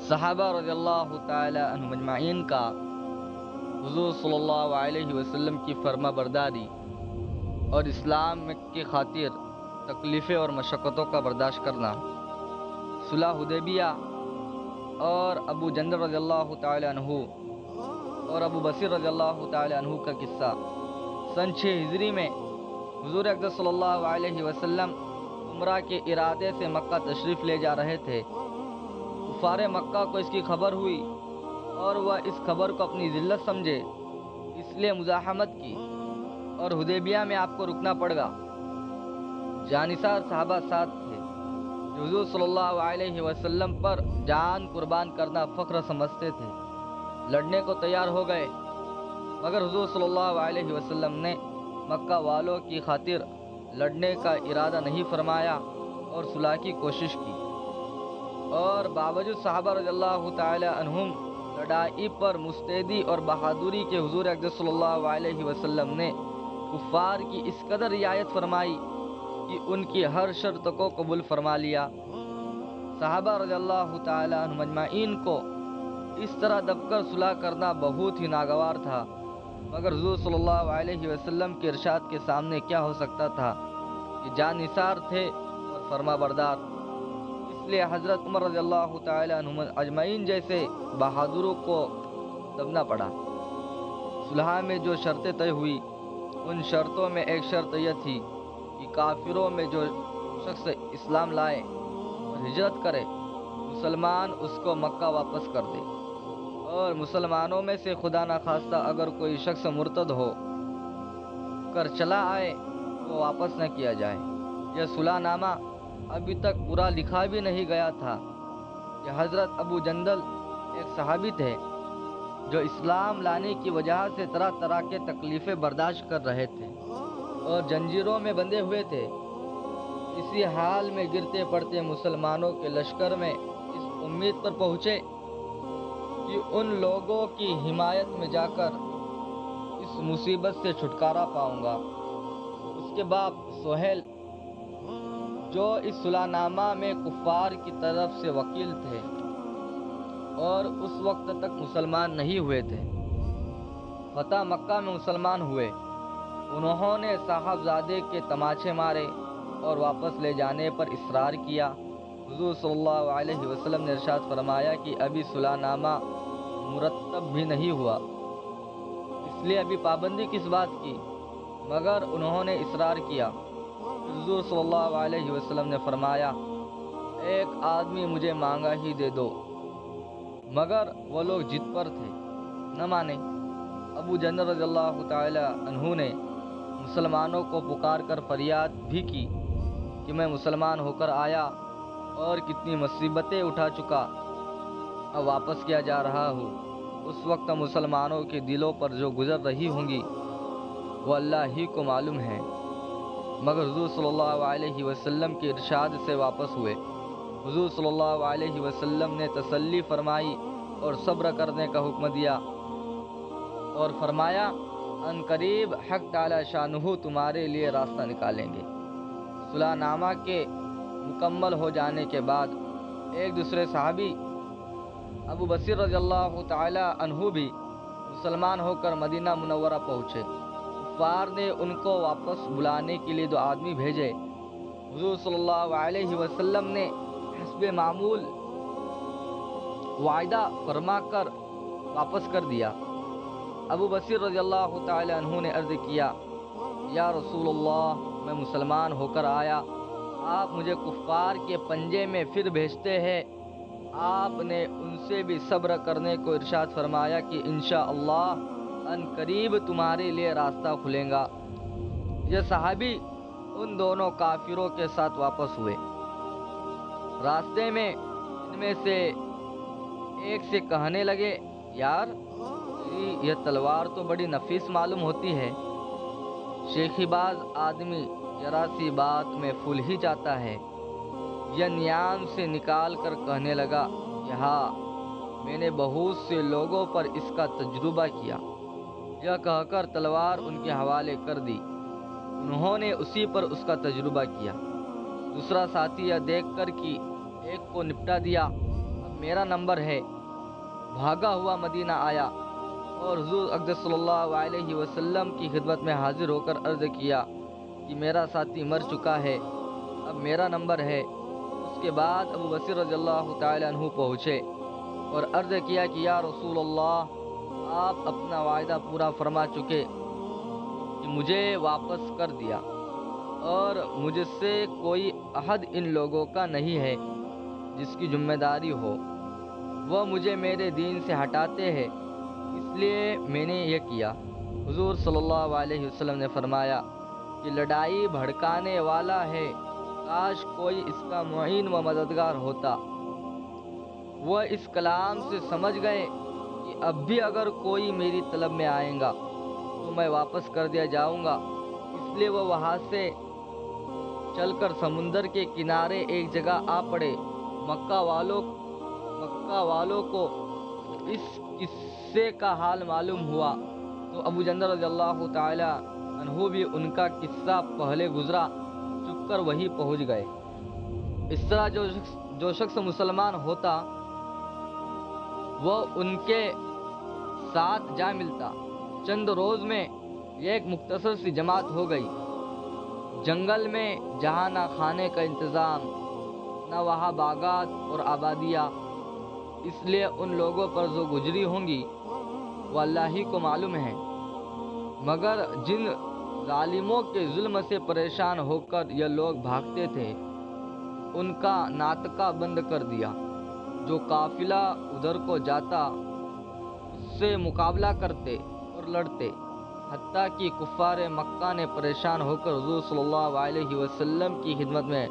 صحابہ رضی اللہ تعالی عنہم اجمعین کا حضور صلی اللہ علیہ وسلم کی فرما برداری اور اسلام کی خاطر تکلیفیں اور مشقتوں کا برداشت کرنا، صلح حدیبیہ اور ابو جندل رضی اللہ تعالی عنہ اور ابو بصیر رضی اللہ تعالی عنہ کا قصہ۔ سن 6 ہجری میں حضور اقدس صلی اللہ علیہ وسلم عمرہ کے ارادے سے مکہ تشریف لے جا رہے تھے۔ کفار مکہ کو اس کی خبر ہوئی اور وہ اس خبر کو اپنی ذلت سمجھے، اس لیے مزاحمت کی اور حدیبیہ میں آپ کو رکنا پڑ گا۔ جانثار صحابہ ساتھ تھے جو حضور صلی اللہ علیہ وسلم پر جان قربان کرنا فخر سمجھتے تھے، لڑنے کو تیار ہو گئے، مگر حضور صلی اللہ علیہ وسلم نے مکہ والوں کی خاطر لڑنے کا ارادہ نہیں فرمایا اور صلح کی کوشش کی، اور باوجود صحابہ رضی اللہ تعالی عنہم لڑائی پر مستعدی اور بہادری کے حضور اقدس صلی اللہ علیہ وسلم نے کفار کی اس قدر رعایت فرمائی کہ ان کی ہر شرط کو قبول فرما لیا۔ صحابہ رضی اللہ تعالی عنہم اجمعین کو اس طرح دب کر صلح کرنا بہت ہی ناگوار تھا، مگر حضور صلی اللہ علیہ وسلم کے ارشاد کے سامنے کیا ہو سکتا تھا کہ جان نثار تھے اور فرما بردار، اس لیے حضرت عمر رضی اللہ تعالی عنہم اجمعین جیسے بہادروں کو دبنا پڑا۔ صلح میں جو شرطیں طے ہوئی، ان شرطوں میں ایک شرط یہ تھی کہ کافروں میں جو شخص اسلام لائے اور ہجرت کرے، مسلمان اس کو مکہ واپس کر دے، اور مسلمانوں میں سے خدا نخواستہ اگر کوئی شخص مرتد ہو کر چلا آئے تو واپس نہ کیا جائے۔ یہ صلح نامہ ابھی تک پورا لکھا بھی نہیں گیا تھا کہ حضرت ابو جندل ایک صحابی تھے جو اسلام لانے کی وجہ سے طرح طرح کے تکلیفیں برداشت کر رہے تھے اور زنجیروں میں بندھے ہوئے تھے۔ اسی حال میں گرتے پڑتے مسلمانوں کے لشکر میں اس امید پر پہنچے کہ ان لوگوں کی حمایت میں جا کر اس مصیبت سے چھٹکارا پاؤں گا۔ اس کے باپ سہیل جو اس صلح نامہ میں کفار کی طرف سے وکیل تھے اور اس وقت تک مسلمان نہیں ہوئے تھے، فتح مکہ میں مسلمان ہوئے۔ انہوں نے صاحبزادے کے تماچے مارے اور واپس لے جانے پر اصرار کیا۔ حضور صلی اللہ علیہ وسلم نے ارشاد فرمایا کہ ابھی صلح نامہ مرتب بھی نہیں ہوا، اس لیے ابھی پابندی کس بات کی، مگر انہوں نے اصرار کیا۔ حضور صلی اللہ علیہ وسلم نے فرمایا، ایک آدمی مجھے مانگا ہی دے دو، مگر وہ لوگ ضد پر تھے، نہ مانے۔ ابو جندل رضی اللہ تعالی عنہ نے مسلمانوں کو پکار کر فریاد بھی کی کہ میں مسلمان ہو کر آیا اور کتنی مصیبتیں اٹھا چکا، اب واپس کیا جا رہا ہوں۔ اس وقت مسلمانوں کے دلوں پر جو گزر رہی ہوں گی وہ اللہ ہی کو معلوم ہے، مگر حضور صلی اللہ علیہ وسلم کے ارشاد سے واپس ہوئے۔ حضور صلی اللہ علیہ وسلم نے تسلی فرمائی اور صبر کرنے کا حکم دیا اور فرمایا، ان قریب حق تعالی شانہ تمہارے لیے راستہ نکالیں گے۔ صلح نامہ کے مکمل ہو جانے کے بعد ایک دوسرے صحابی ابو بصیر رضی اللہ تعالی عنہ بھی مسلمان ہو کر مدینہ منورہ پہنچے۔ کفار نے ان کو واپس بلانے کے لیے 2 آدمی بھیجے۔ حضور صلی اللہ علیہ وسلم نے حسب معمول وعدہ فرما کر واپس کر دیا۔ ابو بصیر رضی اللہ تعالی عنہ نے عرض کیا، یا رسول اللہ، میں مسلمان ہو کر آیا، آپ مجھے کفار کے پنجے میں پھر بھیجتے ہیں۔ آپ نے ان سے بھی صبر کرنے کو ارشاد فرمایا کہ انشاءاللہ ان قریب تمہارے لیے راستہ کھلے گا۔ یہ صحابی ان دونوں کافروں کے ساتھ واپس ہوئے۔ راستے میں ان میں سے ایک سے کہنے لگے، یار یہ تلوار تو بڑی نفیس معلوم ہوتی ہے، شیخی باز آدمی ذرا سی بات میں پھول ہی جاتا ہے۔ یہ نیام سے نکال کر کہنے لگا کہ ہاں، میں نے بہت سے لوگوں پر اس کا تجربہ کیا، یہ کہہ کر تلوار ان کے حوالے کر دی۔ انہوں نے اسی پر اس کا تجربہ کیا۔ دوسرا ساتھی یہ دیکھ کر کہ ایک کو نپٹا دیا، اب میرا نمبر ہے، بھاگا ہوا مدینہ آیا اور حضور اقدس صلی اللہ علیہ وسلم کی خدمت میں حاضر ہو کر عرض کیا کہ میرا ساتھی مر چکا ہے، اب میرا نمبر ہے۔ اس کے بعد ابو بصیر رضی اللہ تعالی عنہ پہنچے اور عرض کیا کہ یا رسول اللہ، آپ اپنا وعدہ پورا فرما چکے کہ مجھے واپس کر دیا، اور مجھ سے کوئی احد ان لوگوں کا نہیں ہے جس کی ذمہ داری ہو، وہ مجھے میرے دین سے ہٹاتے ہیں، اس لیے میں نے یہ کیا۔ حضور صلی اللہ علیہ وسلم نے فرمایا کہ لڑائی بھڑکانے والا ہے، کاش کوئی اس کا معین و مددگار ہوتا۔ وہ اس کلام سے سمجھ گئے کہ اب بھی اگر کوئی میری طلب میں آئے گا تو میں واپس کر دیا جاؤں گا، اس لیے وہ وہاں سے چل کر سمندر کے کنارے ایک جگہ آ پڑے۔ مکہ والوں کو اس قصے کا حال معلوم ہوا تو ابو جندل رضی اللہ تعالی عنہ بھی ان کا قصہ پہلے گزرا چپ کر وہی پہنچ گئے۔ اس طرح جو شخص مسلمان ہوتا وہ ان کے ساتھ جا ملتا۔ چند روز میں یہ ایک مختصر سی جماعت ہو گئی۔ جنگل میں جہاں نہ کھانے کا انتظام، نہ وہاں باغات اور آبادیاں، اس لیے ان لوگوں پر جو گزری ہوں گی وہ اللہ ہی کو معلوم ہے، مگر جن ظالموں کے ظلم سے پریشان ہو کر یہ لوگ بھاگتے تھے ان کا ناطقہ بند کر دیا۔ جو قافلہ ادھر کو جاتا اس سے مقابلہ کرتے اور لڑتے، حتیٰ کہ کفار مکہ نے پریشان ہو کر حضور صلی اللہ علیہ وسلم کی خدمت میں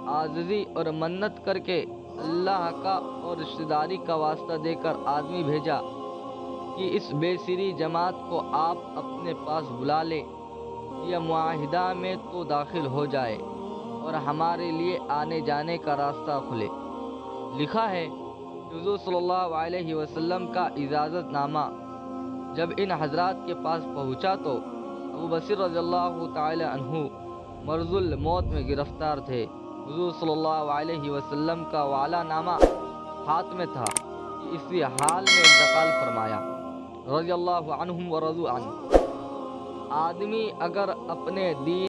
عاجزی اور منت کر کے اللہ کا اور رشتہ داری کا واسطہ دے کر آدمی بھیجا کہ اس بے سری جماعت کو آپ اپنے پاس بلا لے، یہ معاہدہ میں تو داخل ہو جائے اور ہمارے لیے آنے جانے کا راستہ کھلے۔ لکھا ہے کہ حضور صلی اللہ علیہ وسلم کا اجازت نامہ جب ان حضرات کے پاس پہنچا تو ابو بصیر رضی اللہ تعالی عنہ مرض الموت میں گرفتار تھے۔ حضور صلی اللہ علیہ وسلم کا وعدہ نامہ ہاتھ میں تھا کہ اسی حال میں انتقال فرمایا۔ رضی اللہ عنہم ورضوا عنہ۔ آدمی اگر اپنے دین